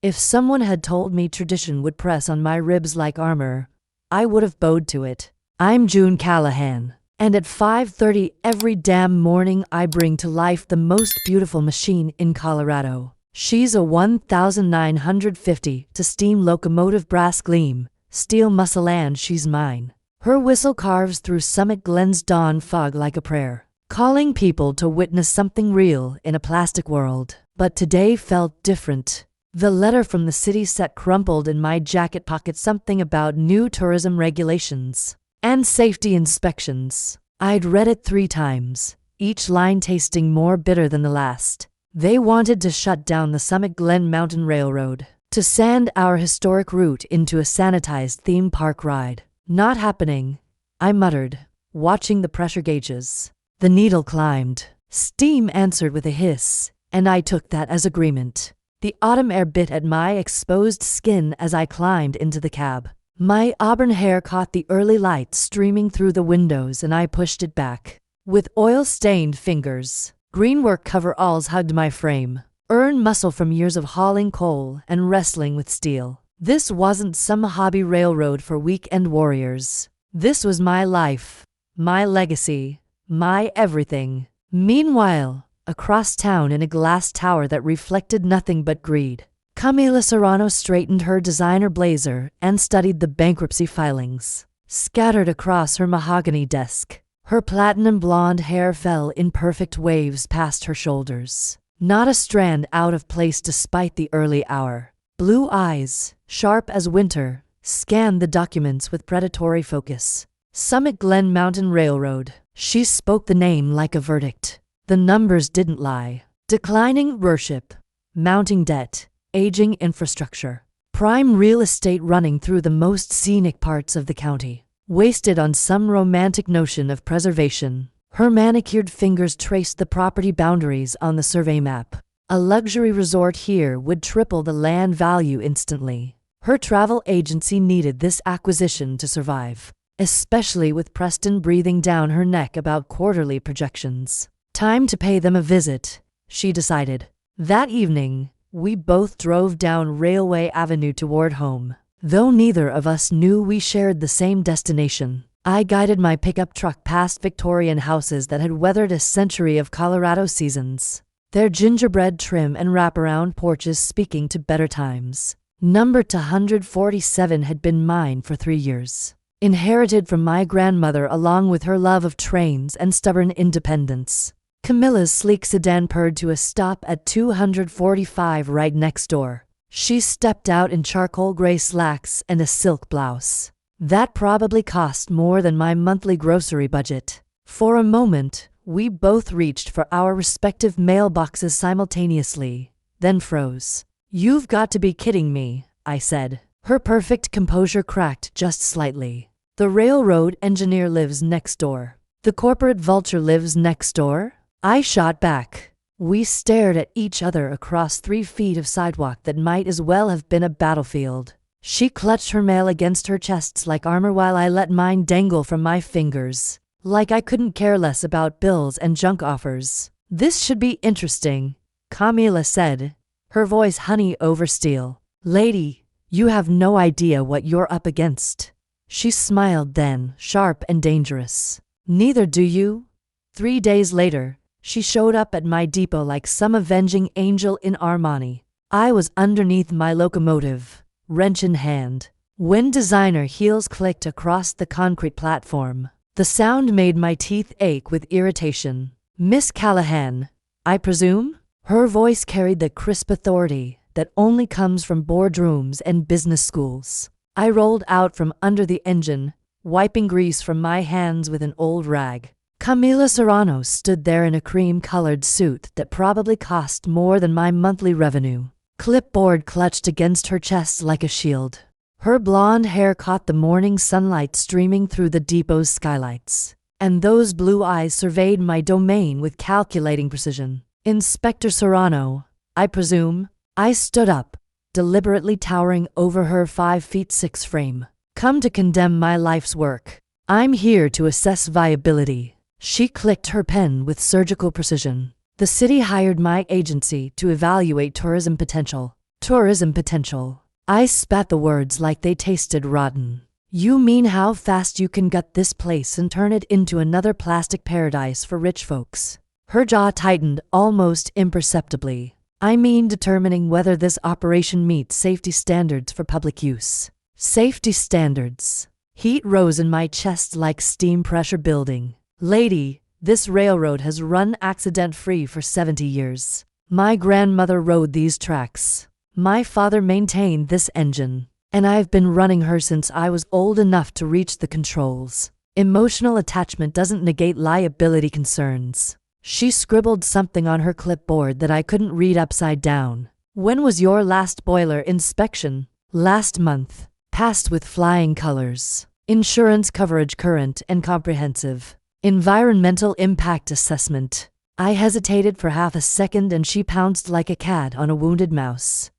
If someone had told me tradition would press on my ribs like armor, I would have bowed to it. I'm June Callahan, and at 5:30 every damn morning I bring to life the most beautiful machine in Colorado. She's a 1950 to steam locomotive brass gleam, steel muscle, and she's mine. Her whistle carves through Summit Glen's dawn fog like a prayer, calling people to witness something real in a plastic world. But today felt different. The letter from the city sat crumpled in my jacket pocket, something about new tourism regulations and safety inspections. I'd read it 3 times, each line tasting more bitter than the last. They wanted to shut down the Summit Glen Mountain Railroad, to send our historic route into a sanitized theme park ride. Not happening, I muttered, watching the pressure gauges. The needle climbed. Steam answered with a hiss, and I took that as agreement. The autumn air bit at my exposed skin as I climbed into the cab. My auburn hair caught the early light streaming through the windows, and I pushed it back. With oil-stained fingers, greenwork coveralls hugged my frame, earned muscle from years of hauling coal and wrestling with steel. This wasn't some hobby railroad for weekend warriors. This was my life, my legacy, my everything. Meanwhile, across town in a glass tower that reflected nothing but greed, Camila Serrano straightened her designer blazer and studied the bankruptcy filings scattered across her mahogany desk. Her platinum blonde hair fell in perfect waves past her shoulders, not a strand out of place despite the early hour. Blue eyes, sharp as winter, scanned the documents with predatory focus. Summit Glen Mountain Railroad. She spoke the name like a verdict. The numbers didn't lie. Declining worship, mounting debt, aging infrastructure, prime real estate running through the most scenic parts of the county, wasted on some romantic notion of preservation. Her manicured fingers traced the property boundaries on the survey map. A luxury resort here would triple the land value instantly. Her travel agency needed this acquisition to survive, especially with Preston breathing down her neck about quarterly projections. Time to pay them a visit, she decided. That evening, we both drove down Railway Avenue toward home. Though neither of us knew we shared the same destination, I guided my pickup truck past Victorian houses that had weathered a century of Colorado seasons, their gingerbread trim and wraparound porches speaking to better times. Number 247 had been mine for 3 years, inherited from my grandmother along with her love of trains and stubborn independence. Camilla's sleek sedan purred to a stop at 245 right next door. She stepped out in charcoal gray slacks and a silk blouse. That probably cost more than my monthly grocery budget. For a moment, we both reached for our respective mailboxes simultaneously, then froze. "You've got to be kidding me," I said. Her perfect composure cracked just slightly. "The railroad engineer lives next door. The corporate vulture lives next door?" I shot back. We stared at each other across 3 feet of sidewalk that might as well have been a battlefield. She clutched her mail against her chest like armor while I let mine dangle from my fingers, like I couldn't care less about bills and junk offers. "This should be interesting," Camila said, her voice honey over steel. "Lady, you have no idea what you're up against." She smiled then, sharp and dangerous. "Neither do you." 3 days later, she showed up at my depot like some avenging angel in Armani. I was underneath my locomotive, wrench in hand, when designer heels clicked across the concrete platform. The sound made my teeth ache with irritation. "Miss Callahan, I presume?" Her voice carried the crisp authority that only comes from boardrooms and business schools. I rolled out from under the engine, wiping grease from my hands with an old rag. Camila Serrano stood there in a cream-colored suit that probably cost more than my monthly revenue. Clipboard clutched against her chest like a shield. Her blonde hair caught the morning sunlight streaming through the depot's skylights, and those blue eyes surveyed my domain with calculating precision. "Inspector Serrano, I presume?" I stood up, deliberately towering over her 5'6" frame. "Come to condemn my life's work. I'm here to assess viability." She clicked her pen with surgical precision. "The city hired my agency to evaluate tourism potential. Tourism potential. I spat the words like they tasted rotten. You mean how fast you can gut this place and turn it into another plastic paradise for rich folks? Her jaw tightened almost imperceptibly. I mean determining whether this operation meets safety standards for public use. Safety standards. Heat rose in my chest like steam pressure building. Lady, this railroad has run accident-free for 70 years. My grandmother rode these tracks. My father maintained this engine, and I've been running her since I was old enough to reach the controls. Emotional attachment doesn't negate liability concerns. She scribbled something on her clipboard that I couldn't read upside down. When was your last boiler inspection? Last month. Passed with flying colors. Insurance coverage current and comprehensive. Environmental impact assessment. I hesitated for half a second and she pounced like a cat on a wounded mouse.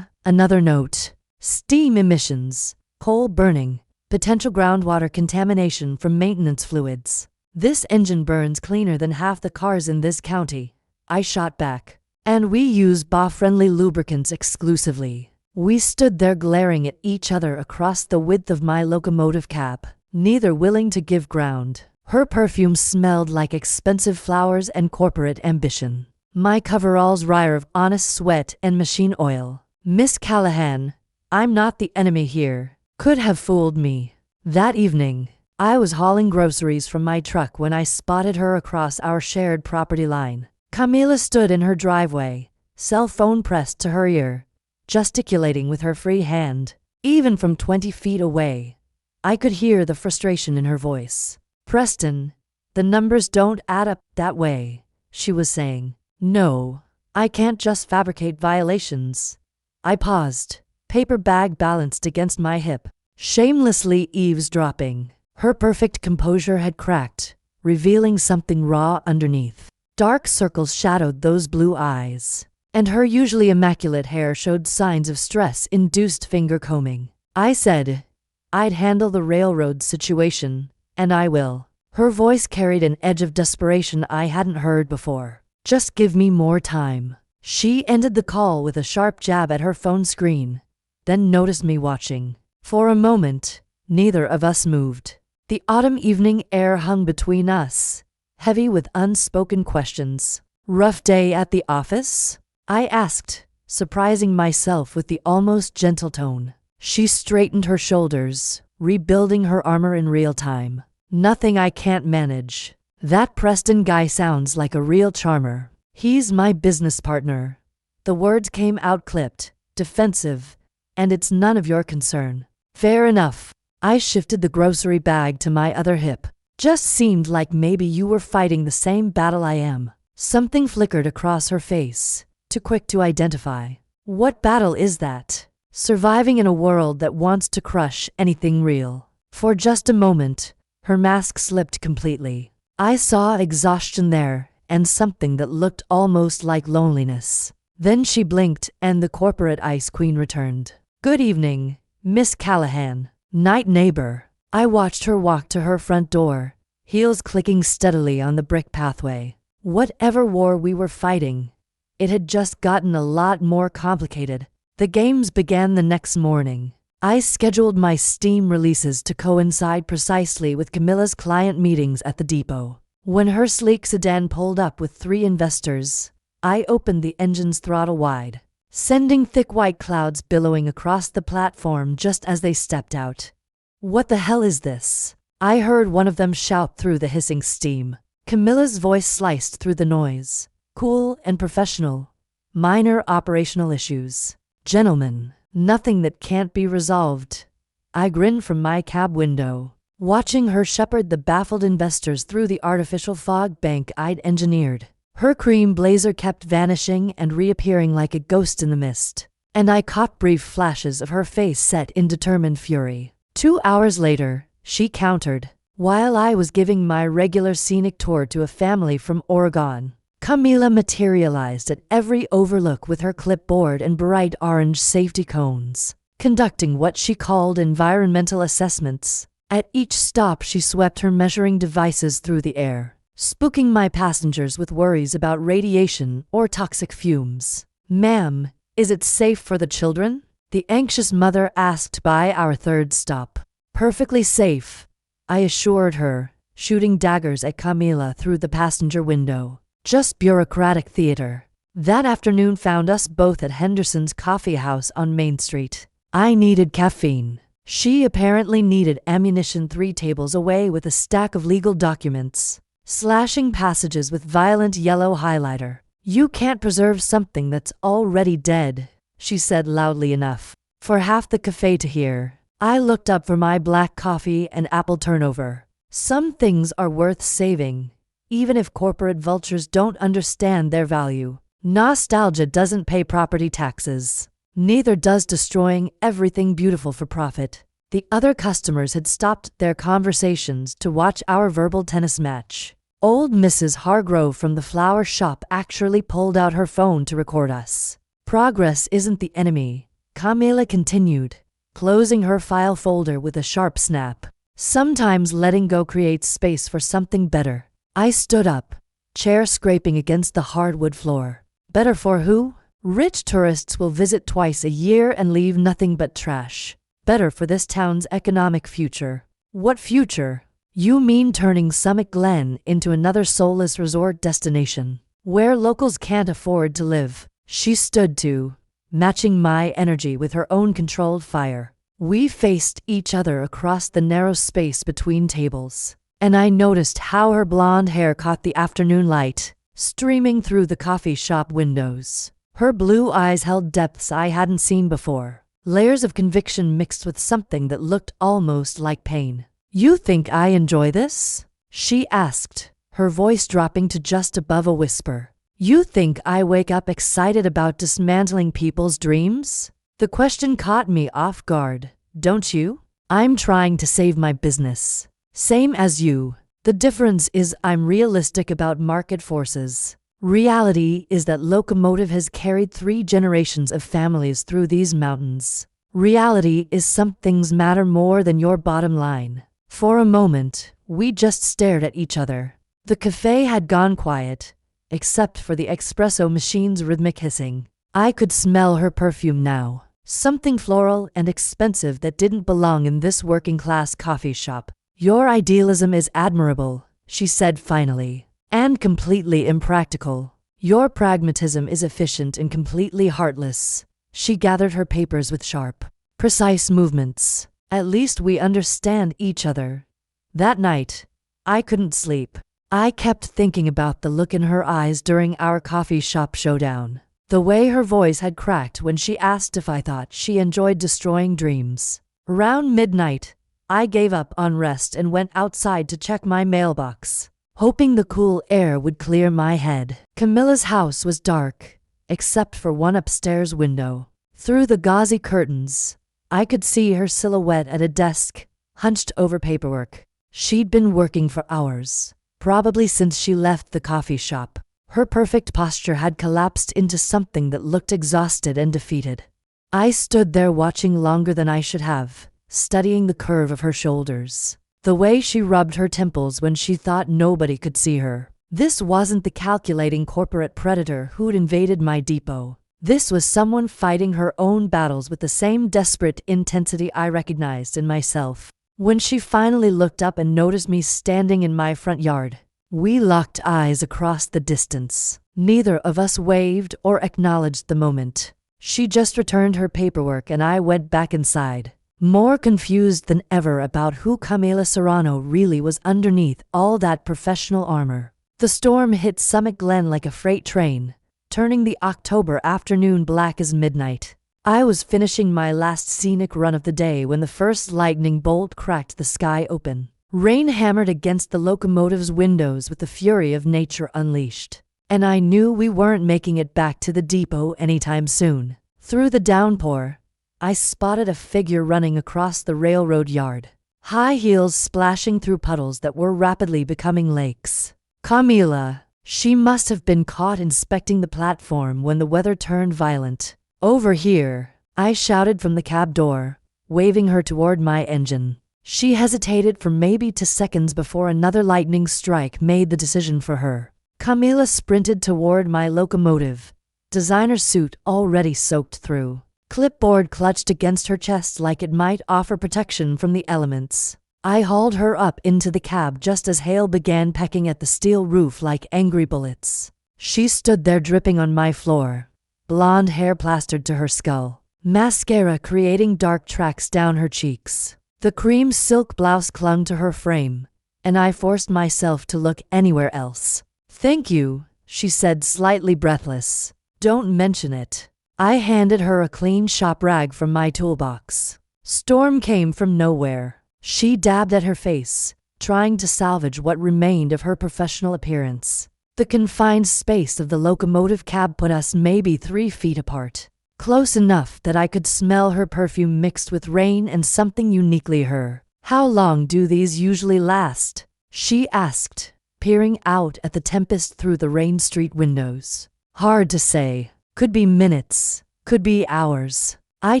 Another note. Steam emissions, coal burning, potential groundwater contamination from maintenance fluids. This engine burns cleaner than half the cars in this county. I shot back. And we use BA-friendly lubricants exclusively. We stood there glaring at each other across the width of my locomotive cab, neither willing to give ground. Her perfume smelled like expensive flowers and corporate ambition. My coveralls reek of honest sweat and machine oil. Miss Callahan, I'm not the enemy here. Could have fooled me. That evening, I was hauling groceries from my truck when I spotted her across our shared property line. Camila stood in her driveway, cell phone pressed to her ear, gesticulating with her free hand. Even from 20 feet away, I could hear the frustration in her voice. Preston, the numbers don't add up that way, she was saying. No, I can't just fabricate violations. I paused, paper bag balanced against my hip, shamelessly eavesdropping. Her perfect composure had cracked, revealing something raw underneath. Dark circles shadowed those blue eyes, and her usually immaculate hair showed signs of stress-induced finger combing. I said, I'd handle the railroad situation, and I will. Her voice carried an edge of desperation I hadn't heard before. Just give me more time. She ended the call with a sharp jab at her phone screen, then noticed me watching. For a moment, neither of us moved. The autumn evening air hung between us, heavy with unspoken questions. Rough day at the office? I asked, surprising myself with the almost gentle tone. She straightened her shoulders, rebuilding her armor in real time. Nothing I can't manage. That Preston guy sounds like a real charmer. He's my business partner. The words came out clipped, defensive, and it's none of your concern. Fair enough. I shifted the grocery bag to my other hip. Just seemed like maybe you were fighting the same battle I am. Something flickered across her face, too quick to identify. What battle is that? Surviving in a world that wants to crush anything real. For just a moment, her mask slipped completely. I saw exhaustion there, and something that looked almost like loneliness. Then she blinked, and the corporate ice queen returned. Good evening, Miss Callahan. Night, neighbor. I watched her walk to her front door, heels clicking steadily on the brick pathway. Whatever war we were fighting, it had just gotten a lot more complicated. The games began the next morning. I scheduled my Steam releases to coincide precisely with Camilla's client meetings at the depot. When her sleek sedan pulled up with 3 investors, I opened the engine's throttle wide, sending thick white clouds billowing across the platform just as they stepped out. What the hell is this? I heard one of them shout through the hissing steam. Camilla's voice sliced through the noise. Cool and professional. Minor operational issues. Gentlemen, nothing that can't be resolved. I grinned from my cab window, watching her shepherd the baffled investors through the artificial fog bank I'd engineered. Her cream blazer kept vanishing and reappearing like a ghost in the mist, and I caught brief flashes of her face set in determined fury. 2 hours later, she countered, while I was giving my regular scenic tour to a family from Oregon. Camila materialized at every overlook with her clipboard and bright orange safety cones, conducting what she called environmental assessments. At each stop, she swept her measuring devices through the air, spooking my passengers with worries about radiation or toxic fumes. Ma'am, Is it safe for the children? The anxious mother asked by our third stop. Perfectly safe, I assured her, shooting daggers at Camila through the passenger window. Just bureaucratic theater. That afternoon found us both at Henderson's Coffee House on Main Street. I needed caffeine. She apparently needed ammunition 3 tables away with a stack of legal documents, slashing passages with violent yellow highlighter. You can't preserve something that's already dead, she said loudly enough for half the cafe to hear. I looked up for my black coffee and apple turnover. Some things are worth saving, even if corporate vultures don't understand their value. Nostalgia doesn't pay property taxes. Neither does destroying everything beautiful for profit. The other customers had stopped their conversations to watch our verbal tennis match. Old Mrs. Hargrove from the flower shop actually pulled out her phone to record us. Progress isn't the enemy, Camila continued, closing her file folder with a sharp snap. Sometimes letting go creates space for something better. I stood up, chair scraping against the hardwood floor. Better for who? Rich tourists will visit twice a year and leave nothing but trash. Better for this town's economic future. What future? You mean turning Summit Glen into another soulless resort destination, where locals can't afford to live? She stood to, matching my energy with her own controlled fire. We faced each other across the narrow space between tables, and I noticed how her blonde hair caught the afternoon light, streaming through the coffee shop windows. Her blue eyes held depths I hadn't seen before, layers of conviction mixed with something that looked almost like pain. You think I enjoy this? She asked, her voice dropping to just above a whisper. You think I wake up excited about dismantling people's dreams? The question caught me off guard, don't you? I'm trying to save my business. Same as you. The difference is I'm realistic about market forces. Reality is that Locomotive has carried 3 generations of families through these mountains. Reality is some things matter more than your bottom line. For a moment, we just stared at each other. The cafe had gone quiet, except for the espresso machine's rhythmic hissing. I could smell her perfume now. Something floral and expensive that didn't belong in this working-class coffee shop. Your idealism is admirable, she said finally, and completely impractical. Your pragmatism is efficient and completely heartless. She gathered her papers with sharp, precise movements. At least we understand each other. That night, I couldn't sleep. I kept thinking about the look in her eyes during our coffee shop showdown. The way her voice had cracked when she asked if I thought she enjoyed destroying dreams. Around midnight, I gave up on rest and went outside to check my mailbox, hoping the cool air would clear my head. Camilla's house was dark, except for one upstairs window. Through the gauzy curtains, I could see her silhouette at a desk, hunched over paperwork. She'd been working for hours, probably since she left the coffee shop. Her perfect posture had collapsed into something that looked exhausted and defeated. I stood there watching longer than I should have, studying the curve of her shoulders, the way she rubbed her temples when she thought nobody could see her. This wasn't the calculating corporate predator who'd invaded my depot. This was someone fighting her own battles with the same desperate intensity I recognized in myself. When she finally looked up and noticed me standing in my front yard, we locked eyes across the distance. Neither of us waved or acknowledged the moment. She just returned her paperwork and I went back inside, more confused than ever about who Camila Serrano really was underneath all that professional armor. The storm hit Summit Glen like a freight train, turning the October afternoon black as midnight. I was finishing my last scenic run of the day when the first lightning bolt cracked the sky open. Rain hammered against the locomotive's windows with the fury of nature unleashed, and I knew we weren't making it back to the depot anytime soon. Through the downpour, I spotted a figure running across the railroad yard, high heels splashing through puddles that were rapidly becoming lakes. Camila. She must have been caught inspecting the platform when the weather turned violent. Over here, I shouted from the cab door, waving her toward my engine. She hesitated for maybe 2 seconds before another lightning strike made the decision for her. Camila sprinted toward my locomotive, designer suit already soaked through. Clipboard clutched against her chest like it might offer protection from the elements. I hauled her up into the cab just as hail began pecking at the steel roof like angry bullets. She stood there dripping on my floor, blonde hair plastered to her skull, mascara creating dark tracks down her cheeks. The cream silk blouse clung to her frame, and I forced myself to look anywhere else. "Thank you," she said, slightly breathless. "Don't mention it." I handed her a clean shop rag from my toolbox. Storm came from nowhere. She dabbed at her face, trying to salvage what remained of her professional appearance. The confined space of the locomotive cab put us maybe 3 feet apart, close enough that I could smell her perfume mixed with rain and something uniquely her. "How long do these usually last?" she asked, peering out at the tempest through the rain street windows. "Hard to say. Could be minutes, could be hours." I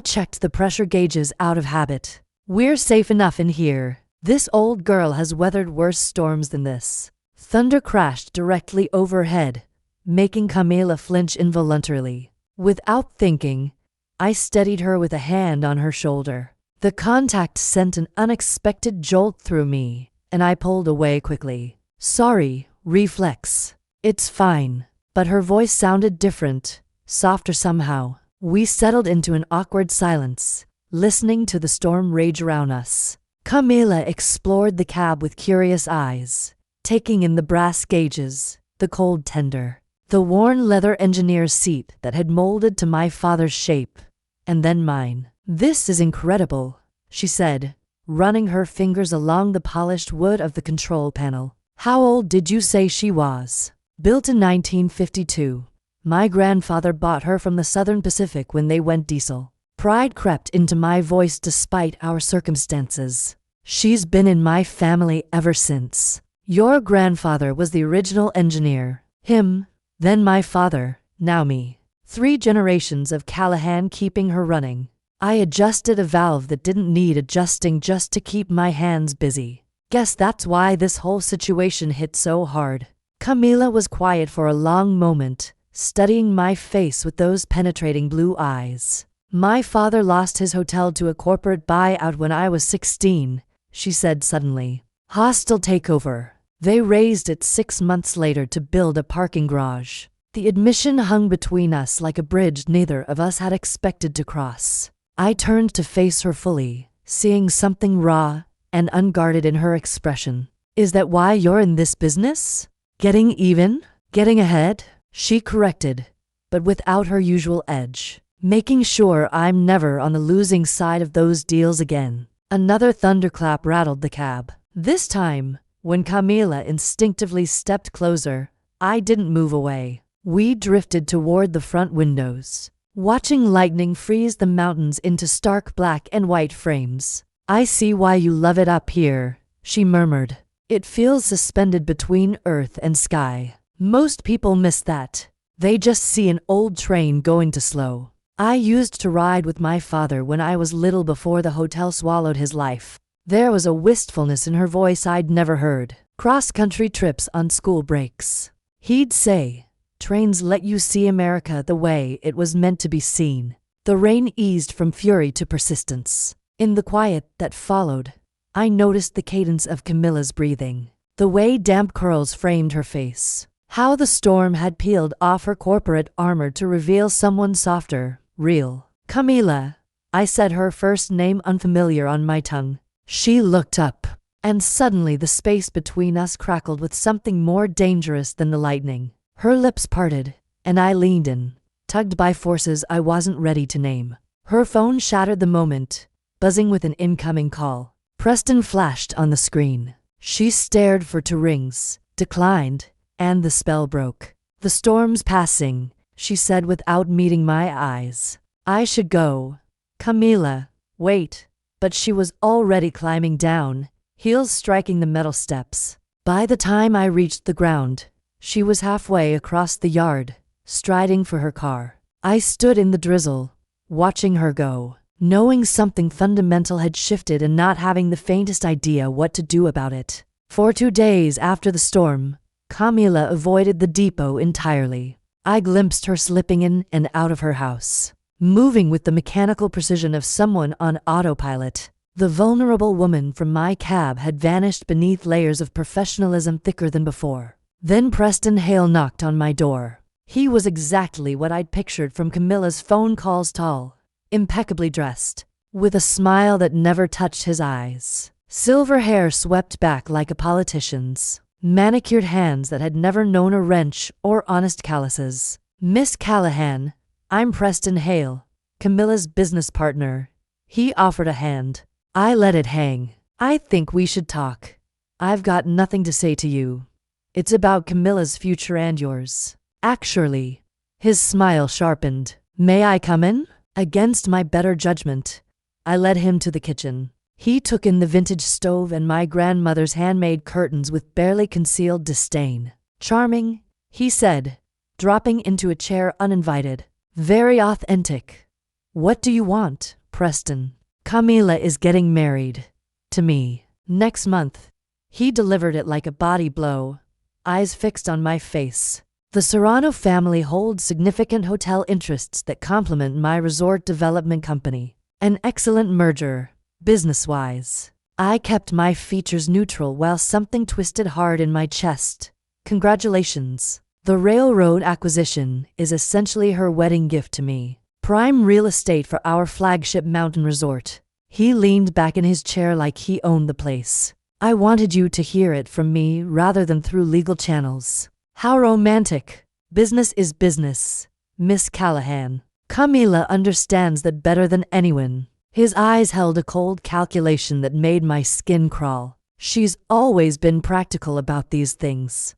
checked the pressure gauges out of habit. "We're safe enough in here. This old girl has weathered worse storms than this." Thunder crashed directly overhead, making Camila flinch involuntarily. Without thinking, I steadied her with a hand on her shoulder. The contact sent an unexpected jolt through me, and I pulled away quickly. "Sorry," reflex. "It's fine." But her voice sounded different, softer somehow. We settled into an awkward silence, listening to the storm rage around us. Camila explored the cab with curious eyes, taking in the brass gauges, the cold tender, the worn leather engineer's seat that had molded to my father's shape, and then mine. "This is incredible," she said, running her fingers along the polished wood of the control panel. "How old did you say she was?" "Built in 1952. My grandfather bought her from the Southern Pacific when they went diesel." Pride crept into my voice despite our circumstances. "She's been in my family ever since. Your grandfather was the original engineer. Him, then my father, now me. 3 generations of Callahan keeping her running." I adjusted a valve that didn't need adjusting just to keep my hands busy. "Guess that's why this whole situation hit so hard." Camila was quiet for a long moment, studying my face with those penetrating blue eyes. "My father lost his hotel to a corporate buyout when I was 16, she said suddenly. "Hostile takeover. They raised it 6 months later to build a parking garage. The admission hung between us like a bridge neither of us had expected to cross." I turned to face her fully, seeing something raw and unguarded in her expression. "Is that why you're in this business? Getting even? Getting ahead?" She corrected, but without her usual edge. "Making sure I'm never on the losing side of those deals again." Another thunderclap rattled the cab. This time, when Camila instinctively stepped closer, I didn't move away. We drifted toward the front windows, watching lightning freeze the mountains into stark black and white frames. "I see why you love it up here," she murmured. "It feels suspended between earth and sky. Most people miss that. They just see an old train going too slow." I used to ride with my father when I was little before the hotel swallowed his life. There was a wistfulness in her voice I'd never heard. "Cross-country trips on school breaks. He'd say, trains let you see America the way it was meant to be seen." The rain eased from fury to persistence. In the quiet that followed, I noticed the cadence of Camilla's breathing, the way damp curls framed her face, how the storm had peeled off her corporate armor to reveal someone softer, real. "Camila," I said, her first name unfamiliar on my tongue. She looked up, and suddenly the space between us crackled with something more dangerous than the lightning. Her lips parted, and I leaned in, tugged by forces I wasn't ready to name. Her phone shattered the moment, buzzing with an incoming call. Preston flashed on the screen. She stared for 2 rings, declined, and the spell broke. "The storm's passing," she said without meeting my eyes. "I should go." "Camila, wait." But she was already climbing down, heels striking the metal steps. By the time I reached the ground, she was halfway across the yard, striding for her car. I stood in the drizzle, watching her go, knowing something fundamental had shifted and not having the faintest idea what to do about it. For 2 days after the storm, Camila avoided the depot entirely. I glimpsed her slipping in and out of her house, moving with the mechanical precision of someone on autopilot. The vulnerable woman from my cab had vanished beneath layers of professionalism thicker than before. Then Preston Hale knocked on my door. He was exactly what I'd pictured from Camilla's phone calls, tall, impeccably dressed, with a smile that never touched his eyes. Silver hair swept back like a politician's, manicured hands that had never known a wrench or honest calluses. "Miss Callahan, I'm Preston Hale, Camilla's business partner." He offered a hand. I let it hang. "I think we should talk. I've got nothing to say to you. It's about Camilla's future and yours." "Actually." His smile sharpened. "May I come in?" Against my better judgment, I led him to the kitchen. He took in the vintage stove and my grandmother's handmade curtains with barely concealed disdain. "Charming," he said, dropping into a chair uninvited. "Very authentic. What do you want, Preston?" "Camilla is getting married. To me. Next month." He delivered it like a body blow, eyes fixed on my face. "The Serrano family holds significant hotel interests that complement my resort development company. An excellent merger, business-wise." I kept my features neutral while something twisted hard in my chest. "Congratulations. The railroad acquisition is essentially her wedding gift to me. Prime real estate for our flagship mountain resort." He leaned back in his chair like he owned the place. "I wanted you to hear it from me rather than through legal channels." "How romantic." "Business is business, Miss Callahan. Camilla understands that better than anyone." His eyes held a cold calculation that made my skin crawl. "She's always been practical about these things."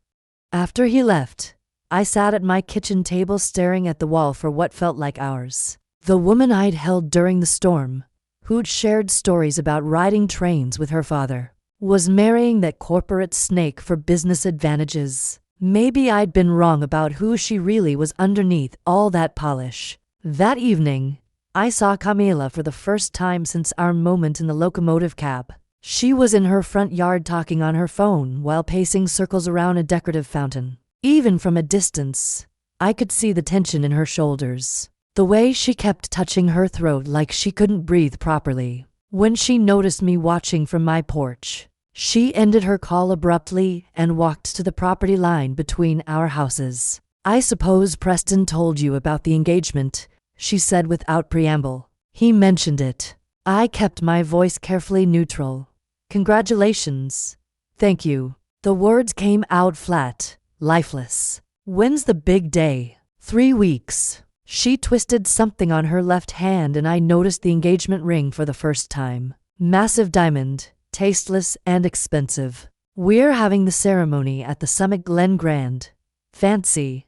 After he left, I sat at my kitchen table staring at the wall for what felt like hours. The woman I'd held during the storm, who'd shared stories about riding trains with her father, was marrying that corporate snake for business advantages. Maybe I'd been wrong about who she really was underneath all that polish. That evening, I saw Camilla for the first time since our moment in the locomotive cab. She was in her front yard talking on her phone while pacing circles around a decorative fountain. Even from a distance, I could see the tension in her shoulders, the way she kept touching her throat like she couldn't breathe properly. When she noticed me watching from my porch, she ended her call abruptly and walked to the property line between our houses. "I suppose Preston told you about the engagement," she said without preamble. "He mentioned it." I kept my voice carefully neutral. "Congratulations." "Thank you." The words came out flat, lifeless. "When's the big day?" 3 weeks. She twisted something on her left hand and I noticed the engagement ring for the first time. Massive diamond, tasteless and expensive. "We're having the ceremony at the Summit Glen Grand. Fancy."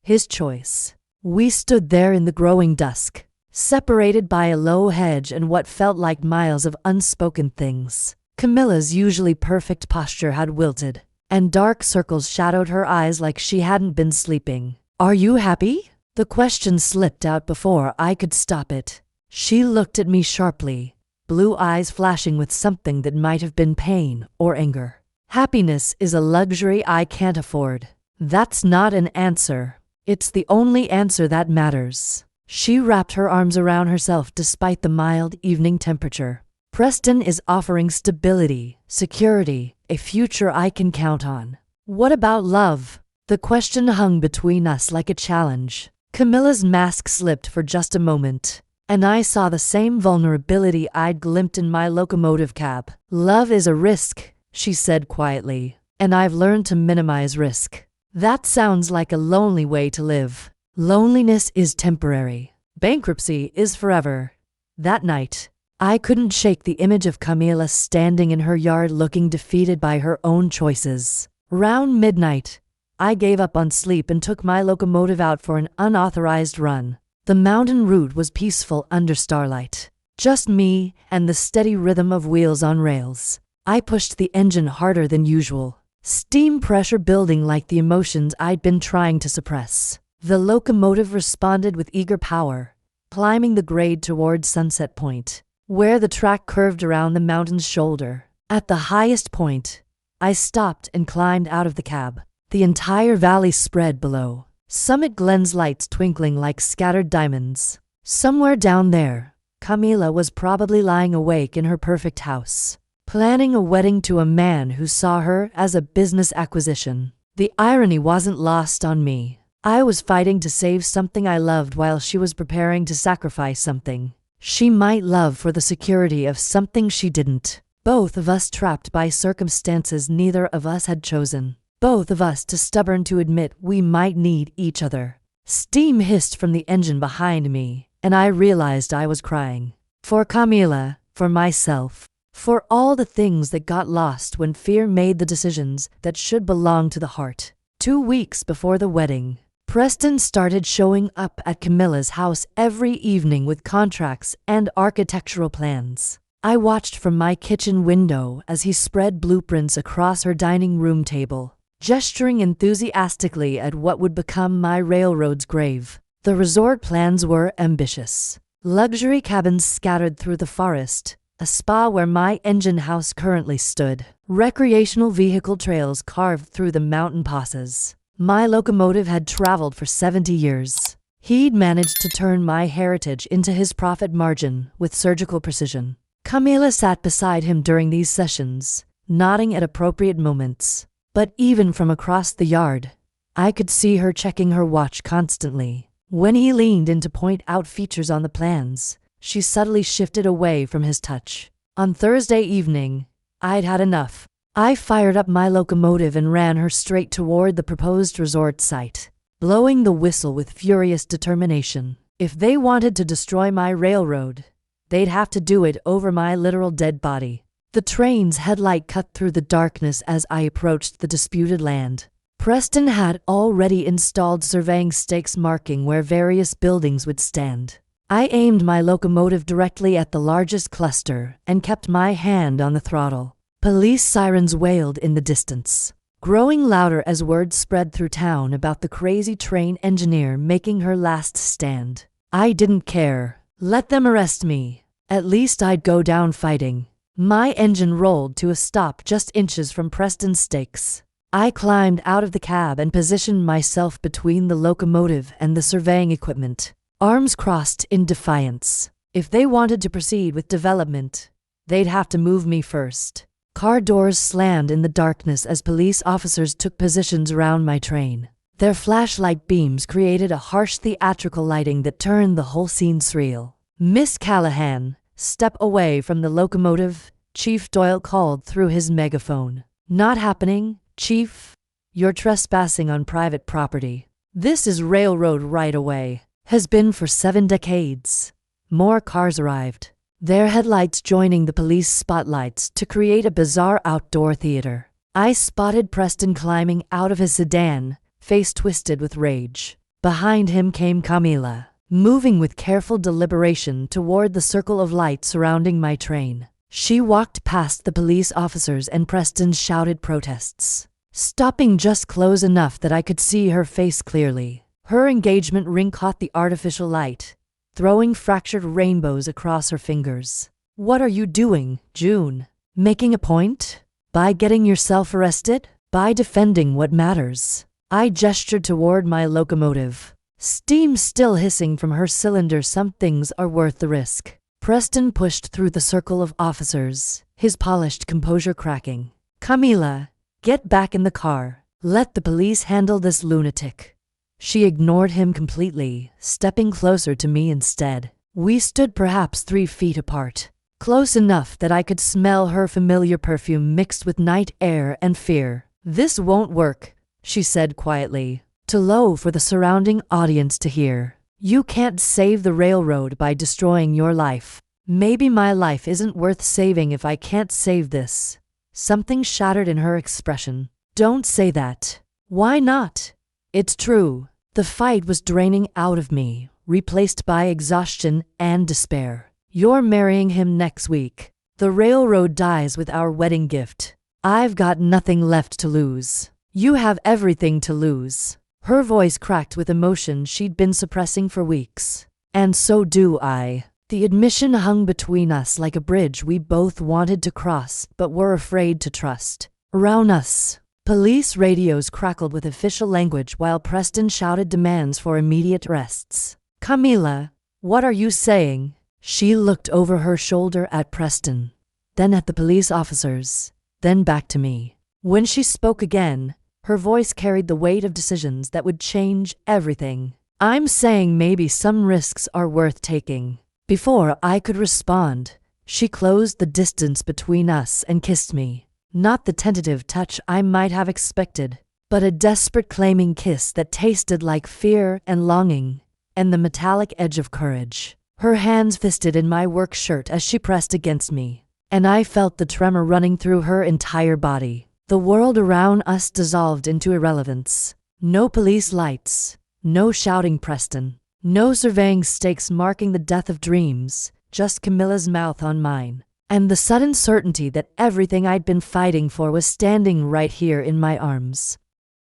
His choice. We stood there in the growing dusk, separated by a low hedge and what felt like miles of unspoken things. Camilla's usually perfect posture had wilted, and dark circles shadowed her eyes like she hadn't been sleeping. "Are you happy?" The question slipped out before I could stop it. She looked at me sharply, blue eyes flashing with something that might have been pain or anger. "Happiness is a luxury I can't afford." "That's not an answer. It's the only answer that matters." She wrapped her arms around herself despite the mild evening temperature. "Preston is offering stability, security, a future I can count on." "What about love?" The question hung between us like a challenge. Camilla's mask slipped for just a moment, and I saw the same vulnerability I'd glimpsed in my locomotive cab. "Love is a risk," she said quietly, "and I've learned to minimize risk." That sounds like a lonely way to live. Loneliness is temporary. Bankruptcy is forever. That night, I couldn't shake the image of Camilla standing in her yard looking defeated by her own choices. Round midnight, I gave up on sleep and took my locomotive out for an unauthorized run. The mountain route was peaceful under starlight. Just me and the steady rhythm of wheels on rails. I pushed the engine harder than usual, steam pressure building like the emotions I'd been trying to suppress. The locomotive responded with eager power, climbing the grade toward Sunset Point, where the track curved around the mountain's shoulder. At the highest point, I stopped and climbed out of the cab. The entire valley spread below, Summit Glen's lights twinkling like scattered diamonds. Somewhere down there, Camila was probably lying awake in her perfect house, planning a wedding to a man who saw her as a business acquisition. The irony wasn't lost on me. I was fighting to save something I loved while she was preparing to sacrifice something she might love for the security of something she didn't. Both of us trapped by circumstances neither of us had chosen. Both of us too stubborn to admit we might need each other. Steam hissed from the engine behind me, and I realized I was crying. For Camila, for myself, for all the things that got lost when fear made the decisions that should belong to the heart. 2 weeks before the wedding, Preston started showing up at Camilla's house every evening with contracts and architectural plans. I watched from my kitchen window as he spread blueprints across her dining room table, gesturing enthusiastically at what would become my railroad's grave. The resort plans were ambitious. Luxury cabins scattered through the forest, a spa where my engine house currently stood, recreational vehicle trails carved through the mountain passes. My locomotive had traveled for 70 years. He'd managed to turn my heritage into his profit margin with surgical precision. Camila sat beside him during these sessions, nodding at appropriate moments. But even from across the yard, I could see her checking her watch constantly. When he leaned in to point out features on the plans, she subtly shifted away from his touch. On Thursday evening, I'd had enough. I fired up my locomotive and ran her straight toward the proposed resort site, blowing the whistle with furious determination. If they wanted to destroy my railroad, they'd have to do it over my literal dead body. The train's headlight cut through the darkness as I approached the disputed land. Preston had already installed surveying stakes marking where various buildings would stand. I aimed my locomotive directly at the largest cluster and kept my hand on the throttle. Police sirens wailed in the distance, growing louder as word spread through town about the crazy train engineer making her last stand. I didn't care. Let them arrest me. At least I'd go down fighting. My engine rolled to a stop just inches from Preston's stakes. I climbed out of the cab and positioned myself between the locomotive and the surveying equipment, arms crossed in defiance. If they wanted to proceed with development, they'd have to move me first. Car doors slammed in the darkness as police officers took positions around my train. Their flashlight beams created a harsh theatrical lighting that turned the whole scene surreal. "Miss Callahan, step away from the locomotive," Chief Doyle called through his megaphone. "Not happening, Chief. You're trespassing on private property. This is railroad right-of-way. Has been for 7 decades. More cars arrived, their headlights joining the police spotlights to create a bizarre outdoor theater. I spotted Preston climbing out of his sedan, face twisted with rage. Behind him came Camila, moving with careful deliberation toward the circle of light surrounding my train. She walked past the police officers and Preston's shouted protests, stopping just close enough that I could see her face clearly. Her engagement ring caught the artificial light, throwing fractured rainbows across her fingers. "What are you doing, June? Making a point? By getting yourself arrested? By defending what matters?" I gestured toward my locomotive, steam still hissing from her cylinder. "Some things are worth the risk." Preston pushed through the circle of officers, his polished composure cracking. "Camila, get back in the car. Let the police handle this lunatic." She ignored him completely, stepping closer to me instead. We stood perhaps 3 feet apart, close enough that I could smell her familiar perfume mixed with night air and fear. "This won't work," she said quietly, too low for the surrounding audience to hear. "You can't save the railroad by destroying your life. Maybe my life isn't worth saving if I can't save this." Something shattered in her expression. "Don't say that." "Why not? It's true." The fight was draining out of me, replaced by exhaustion and despair. "You're marrying him next week. The railroad dies with our wedding gift. I've got nothing left to lose. You have everything to lose." Her voice cracked with emotion she'd been suppressing for weeks. "And so do I." The admission hung between us like a bridge we both wanted to cross but were afraid to trust. Around us, Police radios crackled with official language while Preston shouted demands for immediate arrests. "Camila, what are you saying?" She looked over her shoulder at Preston, then at the police officers, then back to me. When she spoke again, her voice carried the weight of decisions that would change everything. "I'm saying maybe some risks are worth taking." Before I could respond, she closed the distance between us and kissed me. Not the tentative touch I might have expected, but a desperate claiming kiss that tasted like fear and longing, and the metallic edge of courage. Her hands fisted in my work shirt as she pressed against me, and I felt the tremor running through her entire body. The world around us dissolved into irrelevance. No police lights, no shouting Preston, no surveying stakes marking the death of dreams, just Camilla's mouth on mine, and the sudden certainty that everything I'd been fighting for was standing right here in my arms.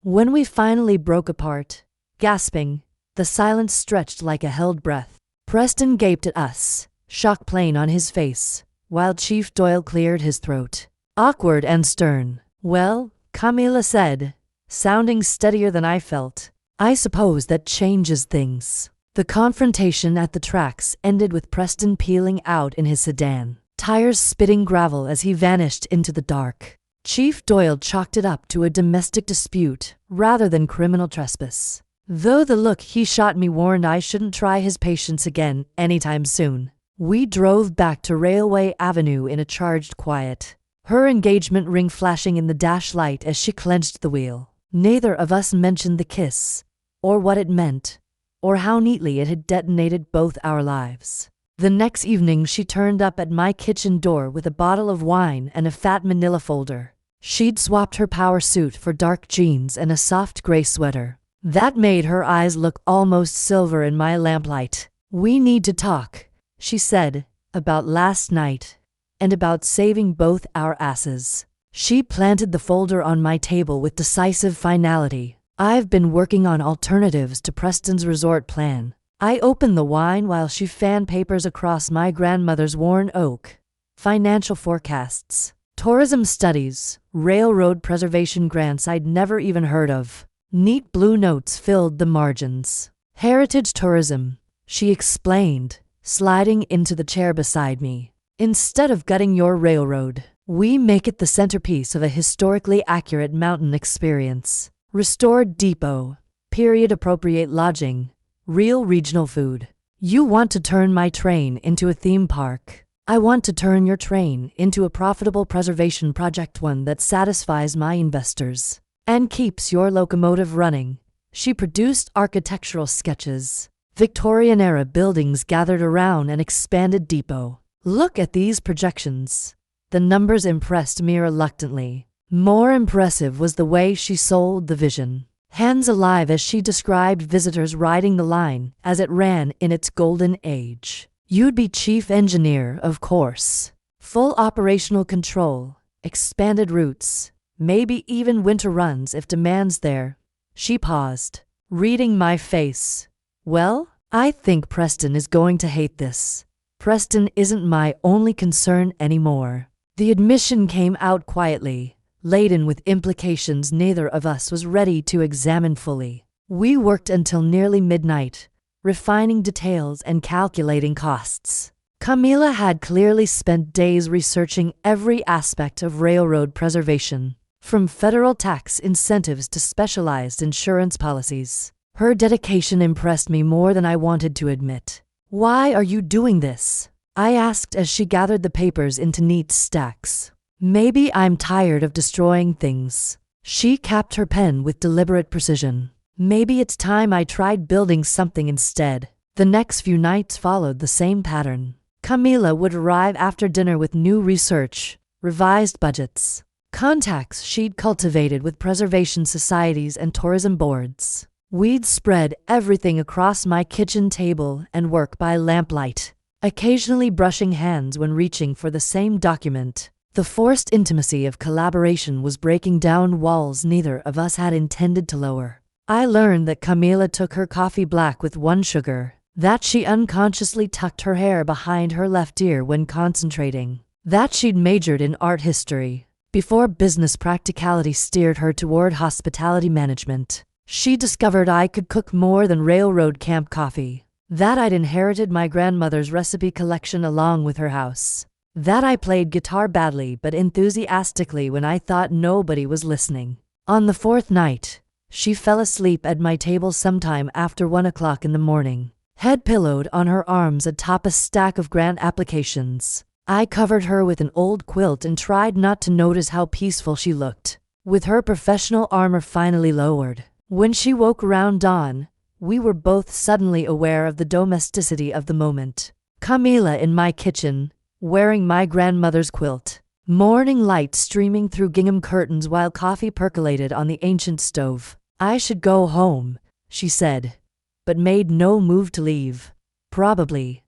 When we finally broke apart, gasping, the silence stretched like a held breath. Preston gaped at us, shock plain on his face, while Chief Doyle cleared his throat. Awkward and stern. "Well," Camila said, sounding steadier than I felt, "I suppose that changes things." The confrontation at the tracks ended with Preston peeling out in his sedan, tires spitting gravel as he vanished into the dark. Chief Doyle chalked it up to a domestic dispute rather than criminal trespass, though the look he shot me warned I shouldn't try his patience again anytime soon. We drove back to Railway Avenue in a charged quiet, her engagement ring flashing in the dash light as she clenched the wheel. Neither of us mentioned the kiss, or what it meant, or how neatly it had detonated both our lives. The next evening she turned up at my kitchen door with a bottle of wine and a fat manila folder. She'd swapped her power suit for dark jeans and a soft gray sweater. That made her eyes look almost silver in my lamplight. "We need to talk," she said, "about last night, and about saving both our asses." She planted the folder on my table with decisive finality. "I've been working on alternatives to Preston's resort plan." I opened the wine while she fanned papers across my grandmother's worn oak. Financial forecasts, tourism studies, railroad preservation grants I'd never even heard of. Neat blue notes filled the margins. "Heritage tourism," she explained, sliding into the chair beside me. "Instead of gutting your railroad, we make it the centerpiece of a historically accurate mountain experience. Restored depot, period-appropriate lodging, real regional food. You want to turn my train into a theme park. I want to turn your train into a profitable preservation project, one that satisfies my investors and keeps your locomotive running." She produced architectural sketches. Victorian-era buildings gathered around an expanded depot. "Look at these projections." The numbers impressed me reluctantly. More impressive was the way she sold the vision. Hands alive as she described visitors riding the line as it ran in its golden age. "You'd be chief engineer, of course. Full operational control, expanded routes, maybe even winter runs if demand's there." She paused, reading my face. "Well, I think Preston is going to hate this. Preston isn't my only concern anymore." The admission came out quietly, laden with implications neither of us was ready to examine fully. We worked until nearly midnight, refining details and calculating costs. Camila had clearly spent days researching every aspect of railroad preservation, from federal tax incentives to specialized insurance policies. Her dedication impressed me more than I wanted to admit. "Why are you doing this?" I asked as she gathered the papers into neat stacks. "Maybe I'm tired of destroying things." She capped her pen with deliberate precision. "Maybe it's time I tried building something instead." The next few nights followed the same pattern. Camila would arrive after dinner with new research, revised budgets, contacts she'd cultivated with preservation societies and tourism boards. We'd spread everything across my kitchen table and work by lamplight, occasionally brushing hands when reaching for the same document. The forced intimacy of collaboration was breaking down walls neither of us had intended to lower. I learned that Camila took her coffee black with 1 sugar, that she unconsciously tucked her hair behind her left ear when concentrating, that she'd majored in art history, before business practicality steered her toward hospitality management. She discovered I could cook more than railroad camp coffee, that I'd inherited my grandmother's recipe collection along with her house, that I played guitar badly but enthusiastically when I thought nobody was listening. On the fourth night, she fell asleep at my table sometime after 1 o'clock in the morning, head pillowed on her arms atop a stack of grant applications. I covered her with an old quilt and tried not to notice how peaceful she looked, with her professional armor finally lowered. When she woke around dawn, we were both suddenly aware of the domesticity of the moment. Camila in my kitchen, wearing my grandmother's quilt, morning light streaming through gingham curtains while coffee percolated on the ancient stove. I should go home, she said, but made no move to leave. Probably.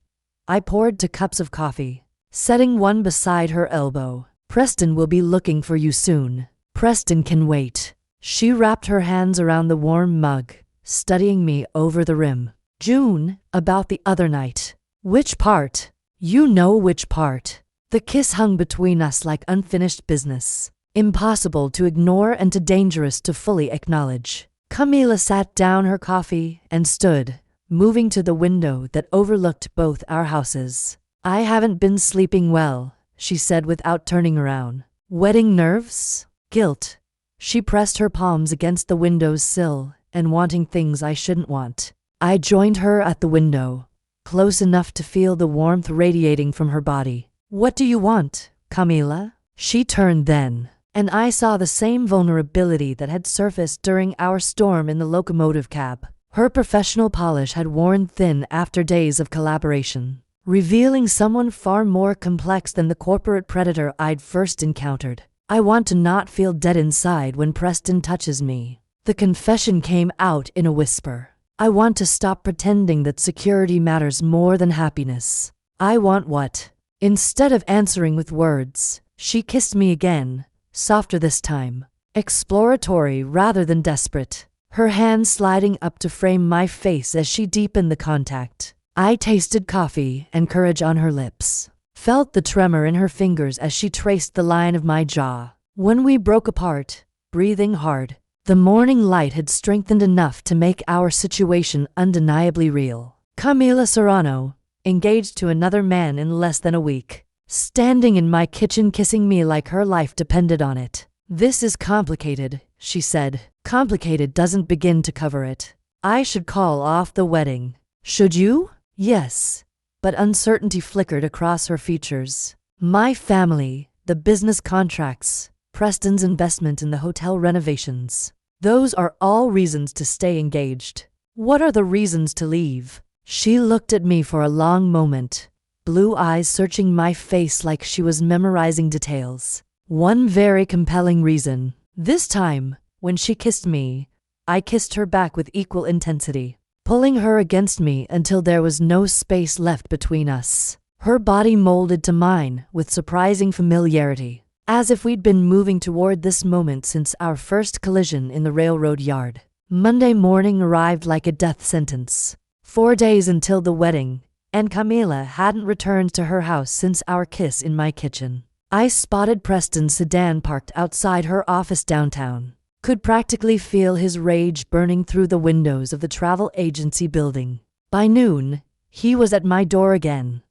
I poured 2 cups of coffee, setting one beside her elbow. Preston will be looking for you soon. Preston can wait. She wrapped her hands around the warm mug, studying me over the rim. June, about the other night. Which part? You know which part. The kiss hung between us like unfinished business, impossible to ignore and too dangerous to fully acknowledge. Camila sat down her coffee and stood, moving to the window that overlooked both our houses. I haven't been sleeping well, she said without turning around. Wedding nerves? Guilt. She pressed her palms against the window's sill and wanting things I shouldn't want. I joined her at the window, close enough to feel the warmth radiating from her body. What do you want, Camila? She turned then, and I saw the same vulnerability that had surfaced during our storm in the locomotive cab. Her professional polish had worn thin after days of collaboration, revealing someone far more complex than the corporate predator I'd first encountered. I want to not feel dead inside when Preston touches me. The confession came out in a whisper. I want to stop pretending that security matters more than happiness. I want what? Instead of answering with words, she kissed me again, softer this time, exploratory rather than desperate, her hand sliding up to frame my face as she deepened the contact. I tasted coffee and courage on her lips, felt the tremor in her fingers as she traced the line of my jaw. When we broke apart, breathing hard, the morning light had strengthened enough to make our situation undeniably real. Camila Serrano, engaged to another man in less than a week, standing in my kitchen kissing me like her life depended on it. This is complicated, she said. Complicated doesn't begin to cover it. I should call off the wedding. Should you? Yes. But uncertainty flickered across her features. My family, the business contracts, Preston's investment in the hotel renovations. Those are all reasons to stay engaged. What are the reasons to leave? She looked at me for a long moment, blue eyes searching my face like she was memorizing details. One very compelling reason. This time, when she kissed me, I kissed her back with equal intensity, pulling her against me until there was no space left between us. Her body molded to mine with surprising familiarity, as if we'd been moving toward this moment since our first collision in the railroad yard. Monday morning arrived like a death sentence. 4 days until the wedding, and Camila hadn't returned to her house since our kiss in my kitchen. I spotted Preston's sedan parked outside her office downtown. Could practically feel his rage burning through the windows of the travel agency building. By noon, he was at my door again.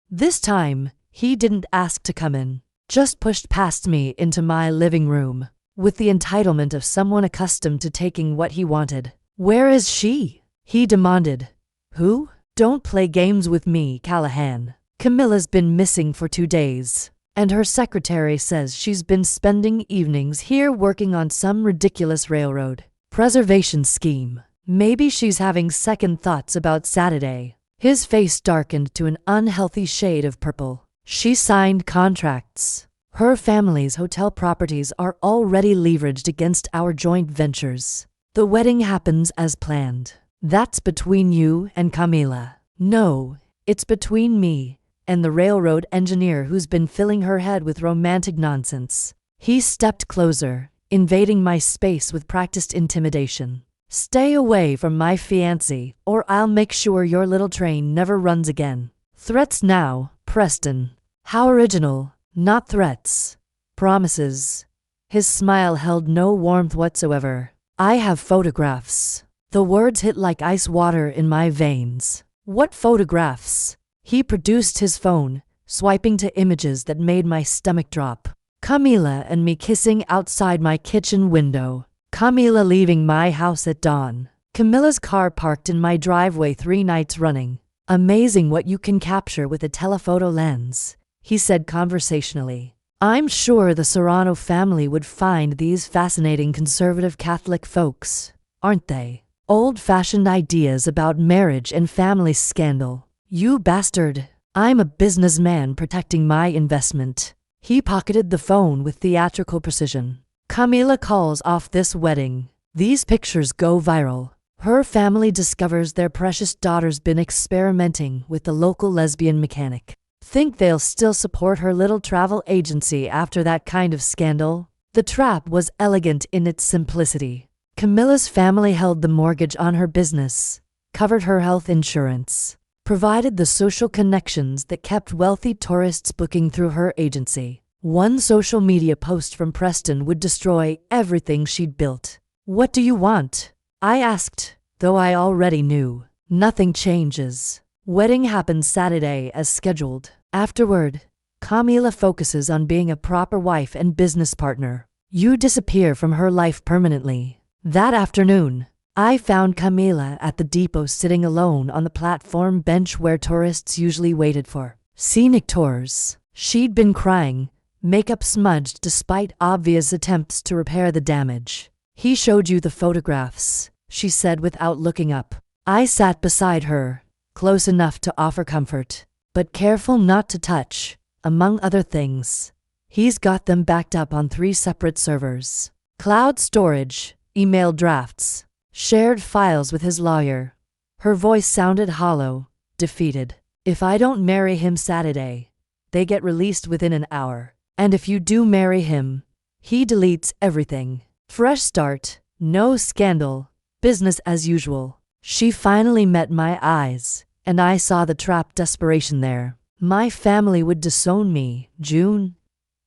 This time, he didn't ask to come in, just pushed past me into my living room, with the entitlement of someone accustomed to taking what he wanted. Where is she? He demanded. Who? Don't play games with me, Callahan. Camilla's been missing for 2 days, and her secretary says she's been spending evenings here working on some ridiculous railroad preservation scheme. Maybe she's having second thoughts about Saturday. His face darkened to an unhealthy shade of purple. She signed contracts. Her family's hotel properties are already leveraged against our joint ventures. The wedding happens as planned. That's between you and Camila. No, it's between me and the railroad engineer who's been filling her head with romantic nonsense. He stepped closer, invading my space with practiced intimidation. Stay away from my fiancé, or I'll make sure your little train never runs again. Threats now, Preston. How original. Not threats. Promises. His smile held no warmth whatsoever. I have photographs. The words hit like ice water in my veins. What photographs? He produced his phone, swiping to images that made my stomach drop. Camila and me kissing outside my kitchen window. Camila leaving my house at dawn. Camila's car parked in my driveway 3 nights running. Amazing what you can capture with a telephoto lens, he said conversationally. I'm sure the Serrano family would find these fascinating conservative Catholic folks, aren't they? Old-fashioned ideas about marriage and family scandal. You bastard. I'm a businessman protecting my investment. He pocketed the phone with theatrical precision. Camila calls off this wedding. These pictures go viral. Her family discovers their precious daughter's been experimenting with the local lesbian mechanic. Think they'll still support her little travel agency after that kind of scandal? The trap was elegant in its simplicity. Camila's family held the mortgage on her business, covered her health insurance, provided the social connections that kept wealthy tourists booking through her agency. One social media post from Preston would destroy everything she'd built. What do you want? I asked, though I already knew. Nothing changes. Wedding happens Saturday as scheduled. Afterward, Camila focuses on being a proper wife and business partner. You disappear from her life permanently. That afternoon, I found Camila at the depot sitting alone on the platform bench where tourists usually waited for scenic tours. She'd been crying, makeup smudged despite obvious attempts to repair the damage. He showed you the photographs, she said without looking up. I sat beside her, close enough to offer comfort, but careful not to touch, among other things. He's got them backed up on 3 separate servers. Cloud storage, email drafts, shared files with his lawyer. Her voice sounded hollow, defeated. If I don't marry him Saturday, they get released within an hour. And if you do marry him, he deletes everything. Fresh start, no scandal, business as usual. She finally met my eyes, and I saw the trapped desperation there. My family would disown me, June.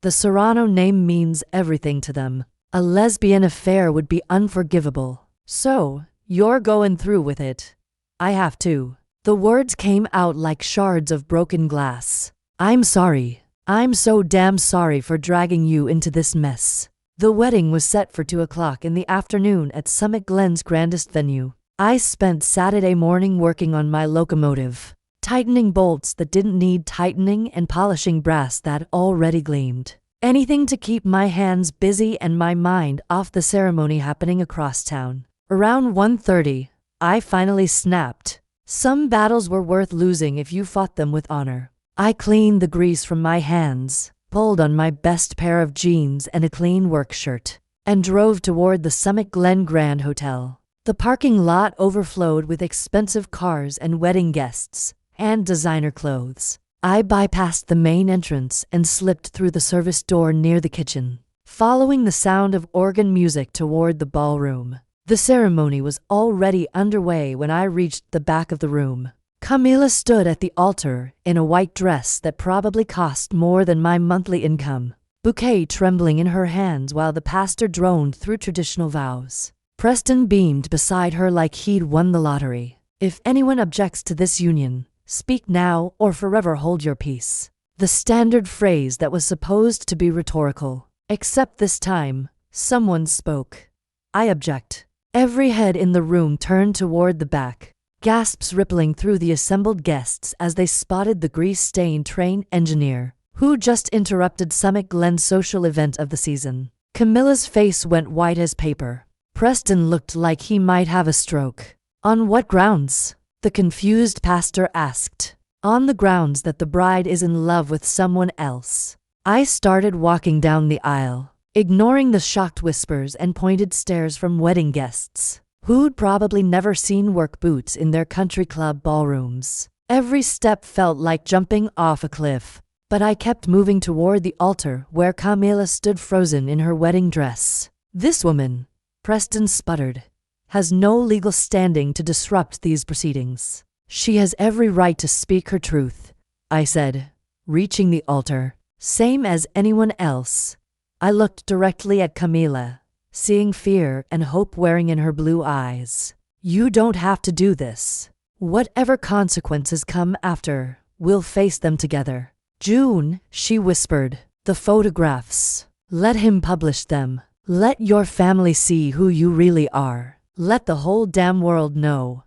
The Serrano name means everything to them. A lesbian affair would be unforgivable. So, you're going through with it. I have to. The words came out like shards of broken glass. I'm sorry. I'm so damn sorry for dragging you into this mess. The wedding was set for 2 o'clock in the afternoon at Summit Glen's grandest venue. I spent Saturday morning working on my locomotive, tightening bolts that didn't need tightening and polishing brass that already gleamed. Anything to keep my hands busy and my mind off the ceremony happening across town. Around 1:30, I finally snapped. Some battles were worth losing if you fought them with honor. I cleaned the grease from my hands, pulled on my best pair of jeans and a clean work shirt, and drove toward the Summit Glen Grand Hotel. The parking lot overflowed with expensive cars and wedding guests, and designer clothes. I bypassed the main entrance and slipped through the service door near the kitchen, following the sound of organ music toward the ballroom. The ceremony was already underway when I reached the back of the room. Camila stood at the altar in a white dress that probably cost more than my monthly income, bouquet trembling in her hands while the pastor droned through traditional vows. Preston beamed beside her like he'd won the lottery. If anyone objects to this union, speak now or forever hold your peace. The standard phrase that was supposed to be rhetorical. Except this time, someone spoke. I object. Every head in the room turned toward the back, gasps rippling through the assembled guests as they spotted the grease-stained train engineer, who just interrupted Summit Glen's social event of the season. Camilla's face went white as paper. Preston looked like he might have a stroke. On what grounds? The confused pastor asked. On the grounds that the bride is in love with someone else. I started walking down the aisle, ignoring the shocked whispers and pointed stares from wedding guests, who'd probably never seen work boots in their country club ballrooms. Every step felt like jumping off a cliff, but I kept moving toward the altar where Camila stood frozen in her wedding dress. This woman, Preston sputtered, has no legal standing to disrupt these proceedings. She has every right to speak her truth, I said, reaching the altar. Same as anyone else. I looked directly at Camila, seeing fear and hope wearing in her blue eyes. You don't have to do this. Whatever consequences come after, we'll face them together. June, she whispered, the photographs. Let him publish them. Let your family see who you really are. Let the whole damn world know.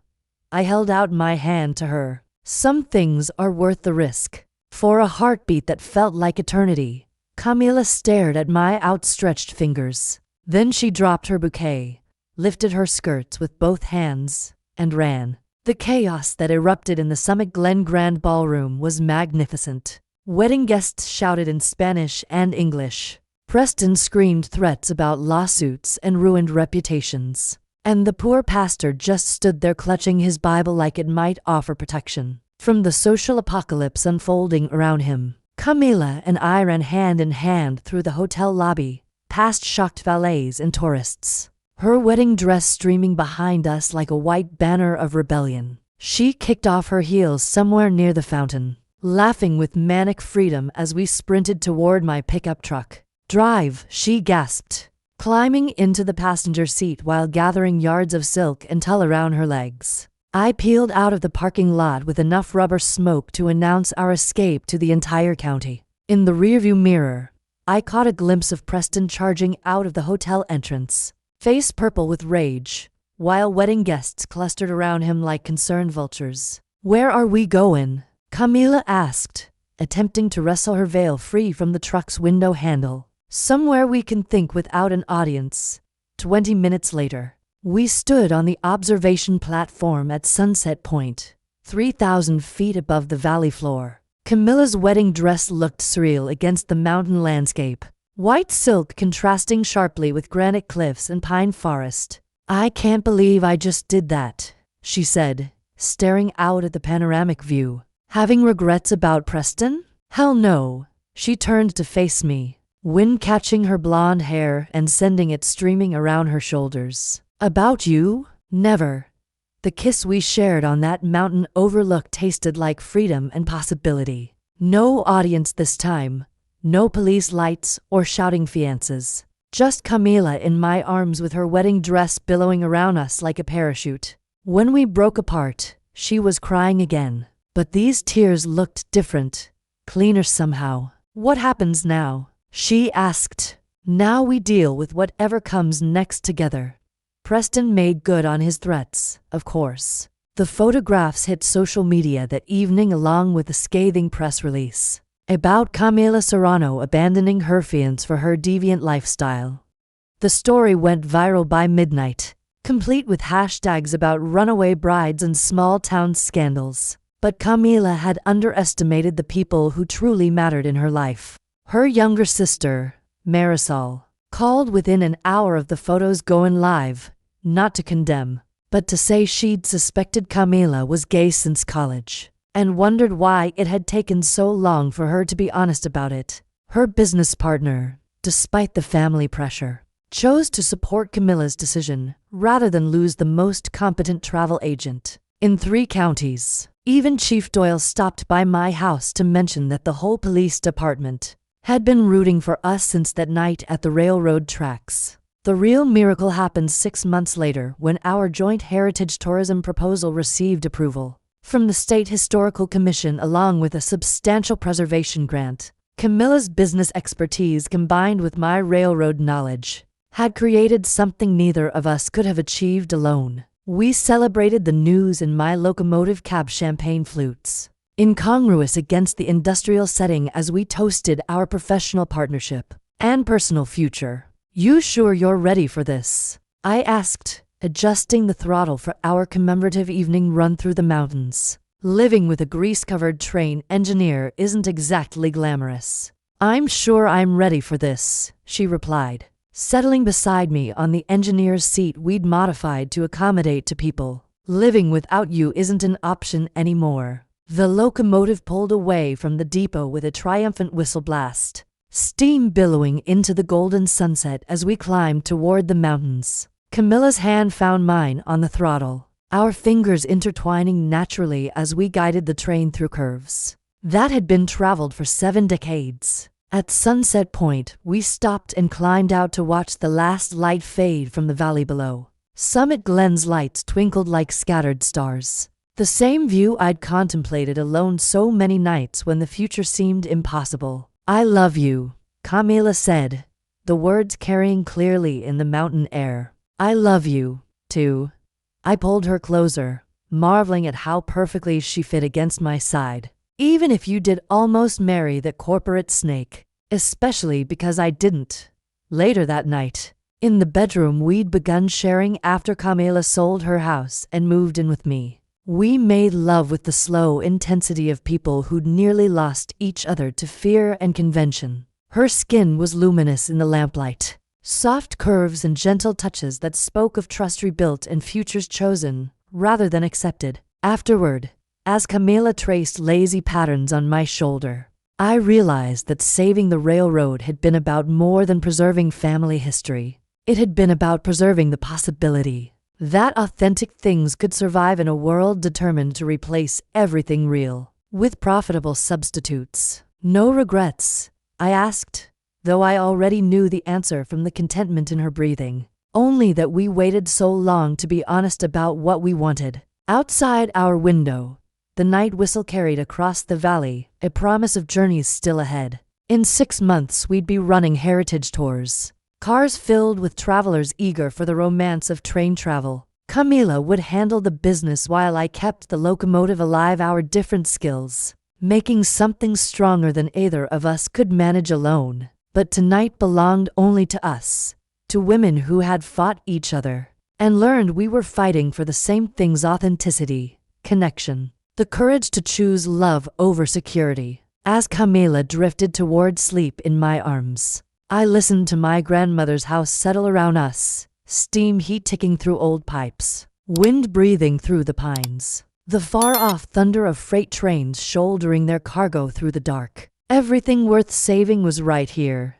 I held out my hand to her. Some things are worth the risk. For a heartbeat that felt like eternity, Camila stared at my outstretched fingers. Then she dropped her bouquet, lifted her skirts with both hands, and ran. The chaos that erupted in the Summit Glen Grand Ballroom was magnificent. Wedding guests shouted in Spanish and English. Preston screamed threats about lawsuits and ruined reputations. And the poor pastor just stood there clutching his Bible like it might offer protection from the social apocalypse unfolding around him. Camila and I ran hand in hand through the hotel lobby, past shocked valets and tourists, her wedding dress streaming behind us like a white banner of rebellion. She kicked off her heels somewhere near the fountain, laughing with manic freedom as we sprinted toward my pickup truck. Drive, she gasped, climbing into the passenger seat while gathering yards of silk and tulle around her legs. I peeled out of the parking lot with enough rubber smoke to announce our escape to the entire county. In the rearview mirror, I caught a glimpse of Preston charging out of the hotel entrance, face purple with rage, while wedding guests clustered around him like concerned vultures. Where are we going? Camila asked, attempting to wrestle her veil free from the truck's window handle. Somewhere we can think without an audience. 20 minutes later, we stood on the observation platform at Sunset Point, 3,000 feet above the valley floor. Camilla's wedding dress looked surreal against the mountain landscape, white silk contrasting sharply with granite cliffs and pine forest. I can't believe I just did that, she said, staring out at the panoramic view. Having regrets about Preston? Hell no. She turned to face me, wind catching her blonde hair and sending it streaming around her shoulders. About you? Never. The kiss we shared on that mountain overlook tasted like freedom and possibility. No audience this time, no police lights or shouting fiancés. Just Camila in my arms with her wedding dress billowing around us like a parachute. When we broke apart, she was crying again. But these tears looked different, cleaner somehow. What happens now? She asked. Now we deal with whatever comes next together. Preston made good on his threats, of course. The photographs hit social media that evening along with a scathing press release about Camila Serrano abandoning her fiancé for her deviant lifestyle. The story went viral by midnight, complete with hashtags about runaway brides and small-town scandals. But Camila had underestimated the people who truly mattered in her life. Her younger sister, Marisol, called within an hour of the photos going live, not to condemn, but to say she'd suspected Camila was gay since college, and wondered why it had taken so long for her to be honest about it. Her business partner, despite the family pressure, chose to support Camila's decision rather than lose the most competent travel agent in 3 counties. Even Chief Doyle stopped by my house to mention that the whole police department had been rooting for us since that night at the railroad tracks. The real miracle happened 6 months later when our joint heritage tourism proposal received approval from the State Historical Commission along with a substantial preservation grant. Camila's business expertise combined with my railroad knowledge had created something neither of us could have achieved alone. We celebrated the news in my locomotive cab champagne flutes, incongruous against the industrial setting as we toasted our professional partnership and personal future. You sure you're ready for this? I asked, adjusting the throttle for our commemorative evening run through the mountains. Living with a grease-covered train engineer isn't exactly glamorous. I'm sure I'm ready for this, she replied, settling beside me on the engineer's seat we'd modified to accommodate to people. Living without you isn't an option anymore. The locomotive pulled away from the depot with a triumphant whistle blast, steam billowing into the golden sunset as we climbed toward the mountains. Camila's hand found mine on the throttle, our fingers intertwining naturally as we guided the train through curves that had been traveled for 7 decades. At Sunset Point, we stopped and climbed out to watch the last light fade from the valley below. Summit Glen's lights twinkled like scattered stars. The same view I'd contemplated alone so many nights when the future seemed impossible. "I love you," Camila said, the words carrying clearly in the mountain air. "I love you, too." I pulled her closer, marveling at how perfectly she fit against my side. "Even if you did almost marry the corporate snake." Especially because I didn't. Later that night, in the bedroom we'd begun sharing after Camila sold her house and moved in with me, we made love with the slow intensity of people who'd nearly lost each other to fear and convention. Her skin was luminous in the lamplight, soft curves and gentle touches that spoke of trust rebuilt and futures chosen rather than accepted. Afterward, as Camila traced lazy patterns on my shoulder, I realized that saving the railroad had been about more than preserving family history. It had been about preserving the possibility that authentic things could survive in a world determined to replace everything real with profitable substitutes. "No regrets?" I asked, though I already knew the answer from the contentment in her breathing. "Only that we waited so long to be honest about what we wanted." Outside our window, the night whistle carried across the valley, a promise of journeys still ahead. In 6 months, we'd be running heritage tours, cars filled with travelers eager for the romance of train travel. Camila would handle the business while I kept the locomotive alive, our different skills, making something stronger than either of us could manage alone. But tonight belonged only to us, to women who had fought each other and learned we were fighting for the same things: authenticity, connection, the courage to choose love over security. As Camila drifted toward sleep in my arms, I listened to my grandmother's house settle around us, steam heat ticking through old pipes, wind breathing through the pines, the far-off thunder of freight trains shouldering their cargo through the dark. Everything worth saving was right here,